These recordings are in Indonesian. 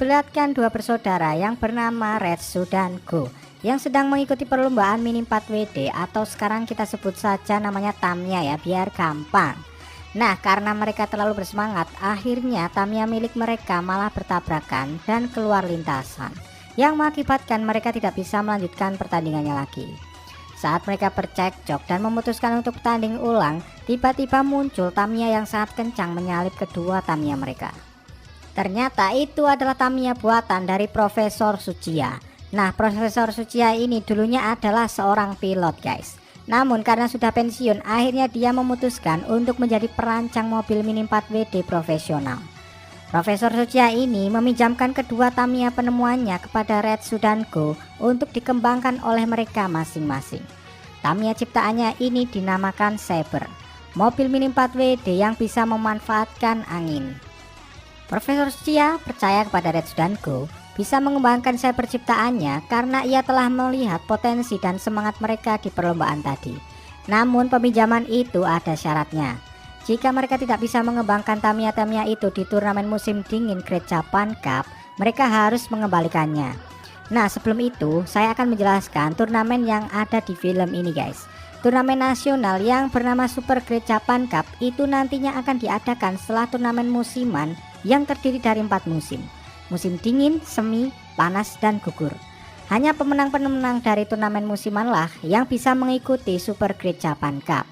diperlihatkan dua bersaudara yang bernama Retsu dan Go yang sedang mengikuti perlombaan mini 4WD atau sekarang kita sebut saja namanya Tamiya ya biar gampang. Nah, karena mereka terlalu bersemangat, akhirnya Tamiya milik mereka malah bertabrakan dan keluar lintasan yang mengakibatkan mereka tidak bisa melanjutkan pertandingannya lagi. Saat mereka bercekcok dan memutuskan untuk bertanding ulang, tiba-tiba muncul Tamiya yang sangat kencang menyalip kedua Tamiya mereka. Ternyata itu adalah Tamiya buatan dari Profesor Tsuchiya. Nah, Profesor Tsuchiya ini dulunya adalah seorang pilot guys. Namun karena sudah pensiun, akhirnya dia memutuskan untuk menjadi perancang mobil mini 4WD profesional. Profesor Tsuchiya ini meminjamkan kedua Tamiya penemuannya kepada Retsu dan Go untuk dikembangkan oleh mereka masing-masing. Tamiya ciptaannya ini dinamakan Saber, mobil mini 4WD yang bisa memanfaatkan angin. Profesor Tsuchiya percaya kepada Retsu dan Go bisa mengembangkan Saber ciptaannya karena ia telah melihat potensi dan semangat mereka di perlombaan tadi. Namun peminjaman itu ada syaratnya. Jika mereka tidak bisa mengembangkan Tamiya-Tamiya itu di turnamen musim dingin Great Japan Cup, mereka harus mengembalikannya. Nah, sebelum itu saya akan menjelaskan turnamen yang ada di film ini guys. Turnamen nasional yang bernama Super Great Japan Cup itu nantinya akan diadakan setelah turnamen musiman yang terdiri dari 4 musim. Musim dingin, semi, panas, dan gugur. Hanya pemenang-pemenang dari turnamen musiman lah yang bisa mengikuti Super Great Japan Cup.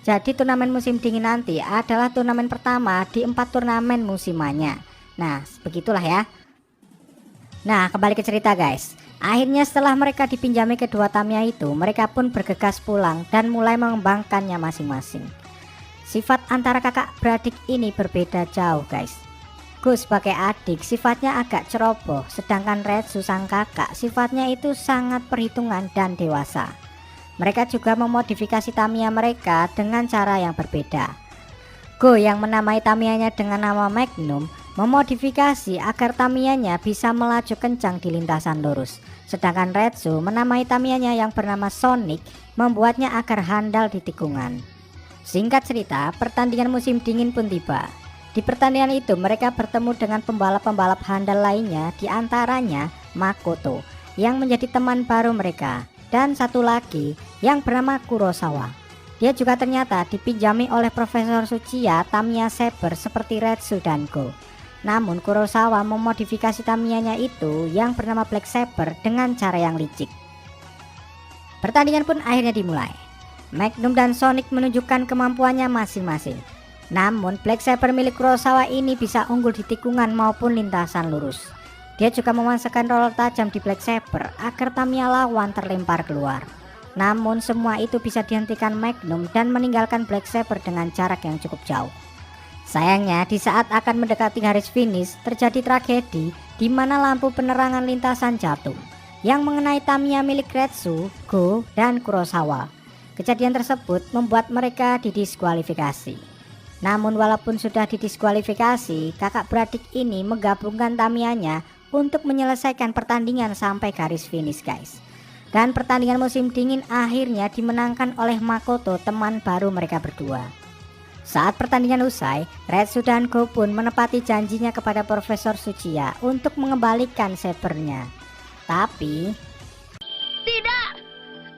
Jadi turnamen musim dingin nanti adalah turnamen pertama di 4 turnamen musimannya. Nah, begitulah ya. Nah, kembali ke cerita guys. Akhirnya setelah mereka dipinjami kedua Tamiya itu, mereka pun bergegas pulang dan mulai mengembangkannya masing-masing. Sifat antara kakak beradik ini berbeda jauh guys. Go sebagai adik sifatnya agak ceroboh, sedangkan Retsu sang kakak sifatnya itu sangat perhitungan dan dewasa. Mereka juga memodifikasi Tamiya mereka dengan cara yang berbeda. Go yang menamai Tamiyanya dengan nama Magnum memodifikasi agar Tamiyanya bisa melaju kencang di lintasan lurus, sedangkan Retsu menamai Tamiyanya yang bernama Sonic membuatnya agar handal di tikungan. Singkat cerita, pertandingan musim dingin pun tiba. Di pertandingan itu mereka bertemu dengan pembalap-pembalap handal lainnya, diantaranya Makoto yang menjadi teman baru mereka, dan satu lagi yang bernama Kurosawa. Dia juga ternyata dipinjami oleh Profesor Tsuchiya Tamiya Saber seperti Retsu dan Go. Namun Kurosawa memodifikasi Tamiyanya itu yang bernama Black Saber dengan cara yang licik. Pertandingan pun akhirnya dimulai. Magnum dan Sonic menunjukkan kemampuannya masing-masing. Namun Black Saber milik Kurosawa ini bisa unggul di tikungan maupun lintasan lurus. Dia juga memasukkan roller tajam di Black Saber agar Tamiya lawan terlempar keluar. Namun semua itu bisa dihentikan Magnum dan meninggalkan Black Saber dengan jarak yang cukup jauh. Sayangnya di saat akan mendekati garis finish terjadi tragedi di mana lampu penerangan lintasan jatuh yang mengenai Tamiya milik Retsu, Go, dan Kurosawa. Kejadian tersebut membuat mereka didiskualifikasi. Namun walaupun sudah didiskualifikasi, kakak beradik ini menggabungkan Tamiyanya untuk menyelesaikan pertandingan sampai garis finish guys. Dan pertandingan musim dingin akhirnya dimenangkan oleh Makoto, teman baru mereka berdua. Saat pertandingan usai, Retsu dan Go pun menepati janjinya kepada Profesor Tsuchiya untuk mengembalikan sabernya. Tapi tidak,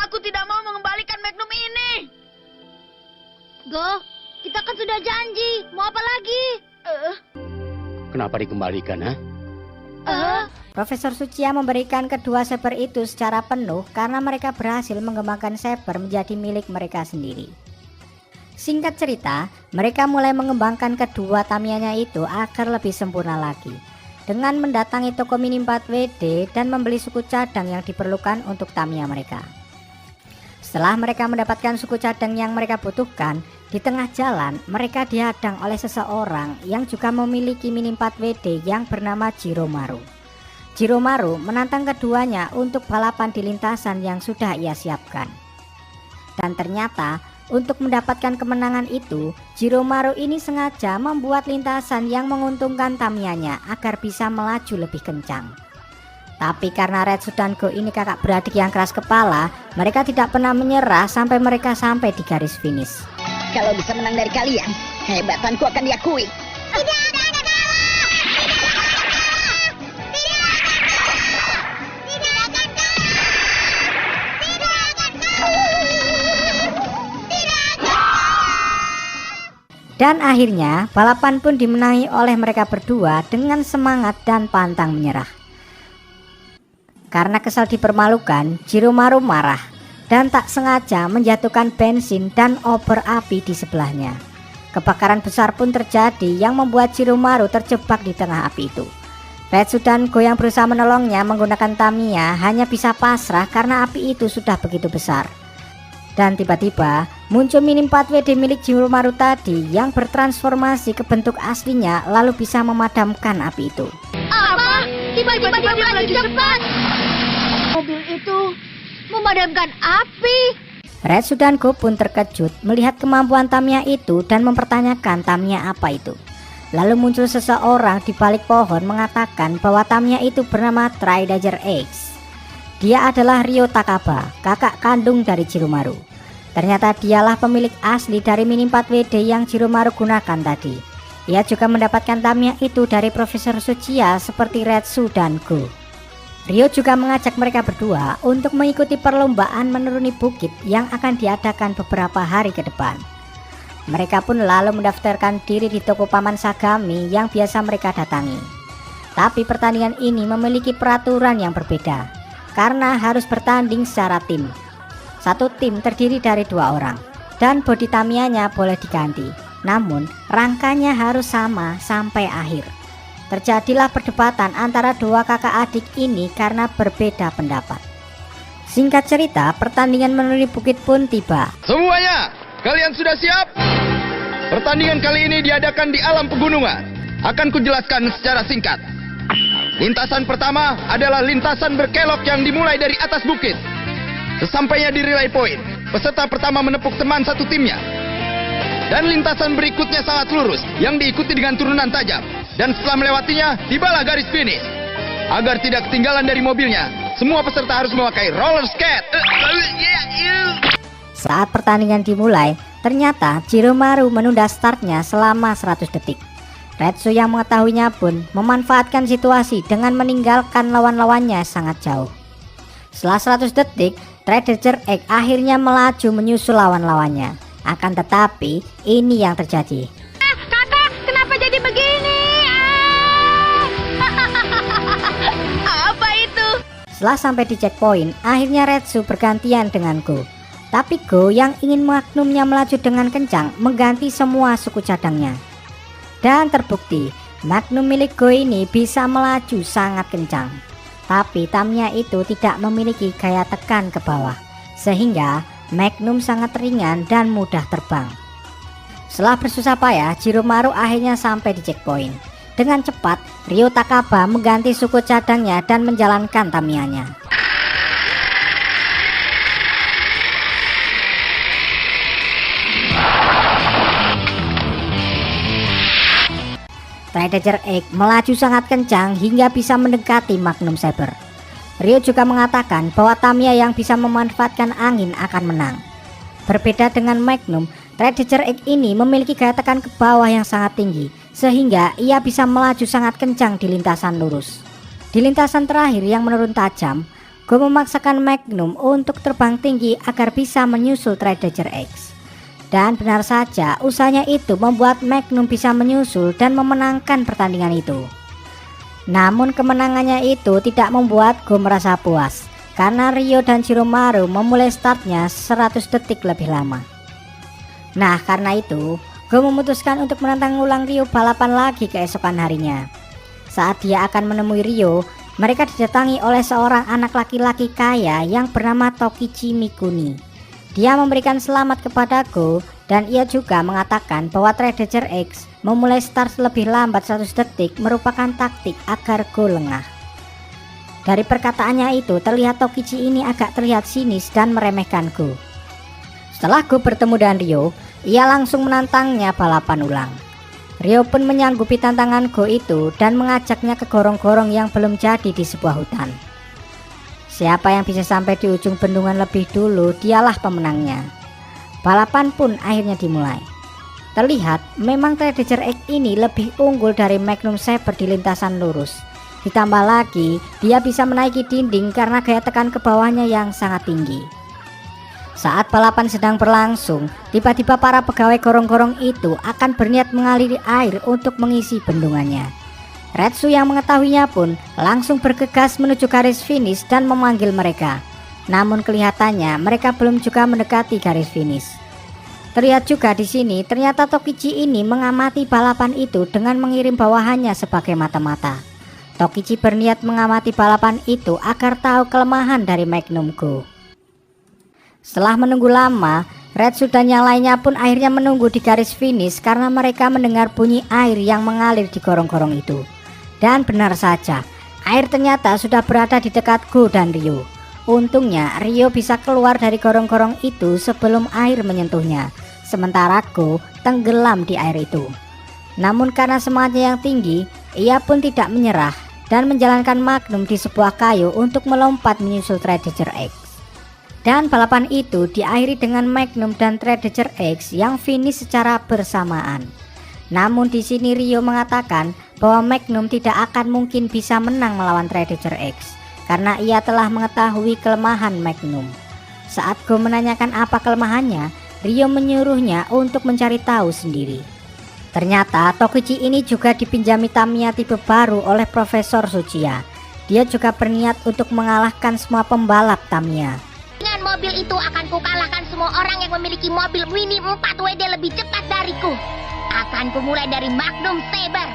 aku tidak mau mengembalikan Magnum ini. Go, kita kan sudah janji, mau apa lagi? Kenapa dikembalikan, ha? Profesor Tsuchiya memberikan kedua saber itu secara penuh karena mereka berhasil mengembangkan saber menjadi milik mereka sendiri. Singkat cerita, mereka mulai mengembangkan kedua Tamiyanya itu agar lebih sempurna lagi dengan mendatangi toko mini 4WD dan membeli suku cadang yang diperlukan untuk Tamiya mereka. Setelah mereka mendapatkan suku cadang yang mereka butuhkan, di tengah jalan mereka dihadang oleh seseorang yang juga memiliki mini 4WD yang bernama Jiromaru. Jiromaru menantang keduanya untuk balapan di lintasan yang sudah ia siapkan. Dan ternyata untuk mendapatkan kemenangan itu, Jiromaru ini sengaja membuat lintasan yang menguntungkan Tamiyanya agar bisa melaju lebih kencang. Tapi karena Retsu dan Go ini kakak beradik yang keras kepala, mereka tidak pernah menyerah sampai mereka sampai di garis finish. Kalau bisa menang dari kalian, hebatanku akan diakui. Tidak ada kalah! Tidak ada kalah! Dan akhirnya balapan pun dimenangi oleh mereka berdua dengan semangat dan pantang menyerah. Karena kesal dipermalukan, Jiromaru marah dan tak sengaja menjatuhkan bensin dan obor api di sebelahnya. Kebakaran besar pun terjadi yang membuat Jiromaru terjebak di tengah api itu. Retsu dan Go yang berusaha menolongnya menggunakan Tamiya hanya bisa pasrah karena api itu sudah begitu besar. Dan tiba-tiba muncul Mini 4WD milik Jiromaru tadi yang bertransformasi ke bentuk aslinya lalu bisa memadamkan api itu. Apa? Tiba-tiba dia melaju cepat. Mobil itu memadamkan api. Retsu dan Go pun terkejut melihat kemampuan Tamiya itu dan mempertanyakan Tamiya apa itu. Lalu muncul seseorang di balik pohon mengatakan bahwa Tamiya itu bernama Tridager X. Dia adalah Ryo Takaba, kakak kandung dari Jiromaru. Ternyata dialah pemilik asli dari Mini 4WD yang Jiromaru gunakan tadi. Ia juga mendapatkan Tamiya itu dari Profesor Tsuchiya seperti Retsu dan Go. Ryo juga mengajak mereka berdua untuk mengikuti perlombaan menuruni bukit yang akan diadakan beberapa hari ke depan. Mereka pun lalu mendaftarkan diri di toko Paman Sagami yang biasa mereka datangi. Tapi pertandingan ini memiliki peraturan yang berbeda, karena harus bertanding secara tim. Satu tim terdiri dari 2 orang, dan bodi Tamiyanya boleh diganti. Namun rangkanya harus sama sampai akhir. Terjadilah perdebatan antara 2 kakak adik ini karena berbeda pendapat. Singkat cerita, pertandingan menuruni bukit pun tiba. Semuanya, kalian sudah siap? Pertandingan kali ini diadakan di alam pegunungan. Akan kujelaskan secara singkat. Lintasan pertama adalah lintasan berkelok yang dimulai dari atas bukit. Sesampainya di relay point, peserta pertama menepuk teman satu timnya. Dan lintasan berikutnya sangat lurus, yang diikuti dengan turunan tajam. Dan setelah melewatinya, tibalah garis finish. Agar tidak ketinggalan dari mobilnya, semua peserta harus memakai roller skate. Saat pertandingan dimulai, ternyata Jiromaru menunda startnya selama 100 detik. Retsu yang mengetahuinya pun memanfaatkan situasi dengan meninggalkan lawan-lawannya sangat jauh. Setelah 100 detik, Tridager X akhirnya melaju menyusul lawan-lawannya. Akan tetapi, ini yang terjadi. Kakak, kenapa jadi begini? Apa itu? Setelah sampai di checkpoint, akhirnya Retsu bergantian dengan Go. Tapi Go yang ingin Magnumnya melaju dengan kencang mengganti semua suku cadangnya. Dan terbukti, Magnum milik Go ini bisa melaju sangat kencang. Tapi Tamiya itu tidak memiliki gaya tekan ke bawah, sehingga Magnum sangat ringan dan mudah terbang. Setelah bersusah payah, Jiromaru akhirnya sampai di checkpoint. Dengan cepat, Ryo Takaba mengganti suku cadangnya dan menjalankan Tamiyanya. Tridager X melaju sangat kencang hingga bisa mendekati Magnum Saber. Ryo juga mengatakan bahwa Tamiya yang bisa memanfaatkan angin akan menang. Berbeda dengan Magnum, Tridager X ini memiliki gaya tekan ke bawah yang sangat tinggi, sehingga ia bisa melaju sangat kencang di lintasan lurus. Di lintasan terakhir yang menurun tajam, Go memaksakan Magnum untuk terbang tinggi agar bisa menyusul Tridager X. Dan benar saja, usahanya itu membuat Magnum bisa menyusul dan memenangkan pertandingan itu. Namun kemenangannya itu tidak membuat Go merasa puas, karena Ryo dan Jiromaru memulai startnya 100 detik lebih lama. Nah, karena itu Go memutuskan untuk menantang ulang Ryo balapan lagi keesokan harinya. Saat dia akan menemui Ryo, mereka didatangi oleh seorang anak laki-laki kaya yang bernama Tokichi Mikuni. Dia memberikan selamat kepada Go dan ia juga mengatakan bahwa Tridager X memulai start lebih lambat 100 detik merupakan taktik agar Go lengah. Dari perkataannya itu terlihat Tokichi ini agak terlihat sinis dan meremehkan Go. Setelah Go bertemu dengan Ryo, ia langsung menantangnya balapan ulang. Ryo pun menyanggupi tantangan Go itu dan mengajaknya ke gorong-gorong yang belum jadi di sebuah hutan. Siapa yang bisa sampai di ujung bendungan lebih dulu, dialah pemenangnya. Balapan pun akhirnya dimulai. Terlihat memang Tridager X ini lebih unggul dari Magnum Saber di lintasan lurus. Ditambah lagi, dia bisa menaiki dinding karena gaya tekan ke bawahnya yang sangat tinggi. Saat balapan sedang berlangsung, tiba-tiba para pegawai gorong-gorong itu akan berniat mengaliri air untuk mengisi bendungannya. Retsu yang mengetahuinya pun langsung bergegas menuju garis finish dan memanggil mereka. Namun kelihatannya mereka belum juga mendekati garis finish. Terlihat juga di sini ternyata Tokichi ini mengamati balapan itu dengan mengirim bawahannya sebagai mata-mata. Tokichi berniat mengamati balapan itu agar tahu kelemahan dari Magnum Go. Setelah menunggu lama, Retsu dan yang lainnya pun akhirnya menunggu di garis finish karena mereka mendengar bunyi air yang mengalir di gorong-gorong itu. Dan benar saja, air ternyata sudah berada di dekat Go dan Ryo. Untungnya Ryo bisa keluar dari gorong-gorong itu sebelum air menyentuhnya, sementara Go tenggelam di air itu. Namun karena semangatnya yang tinggi, ia pun tidak menyerah dan menjalankan Magnum di sebuah kayu untuk melompat menyusul Predator X. Dan balapan itu diakhiri dengan Magnum dan Predator X yang finish secara bersamaan. Namun di sini Ryo mengatakan bahwa Magnum tidak akan mungkin bisa menang melawan Predator X karena ia telah mengetahui kelemahan Magnum. Saat Go menanyakan apa kelemahannya, Ryo menyuruhnya untuk mencari tahu sendiri. Ternyata Tokichi ini juga dipinjami Tamiya tipe baru oleh Profesor Tsuchiya. Dia juga berniat untuk mengalahkan semua pembalap Tamiya. Dengan mobil itu akan kukalahkan semua orang yang memiliki mobil Mini 4WD lebih cepat dariku. Akan kumulai dari Magnum Saber.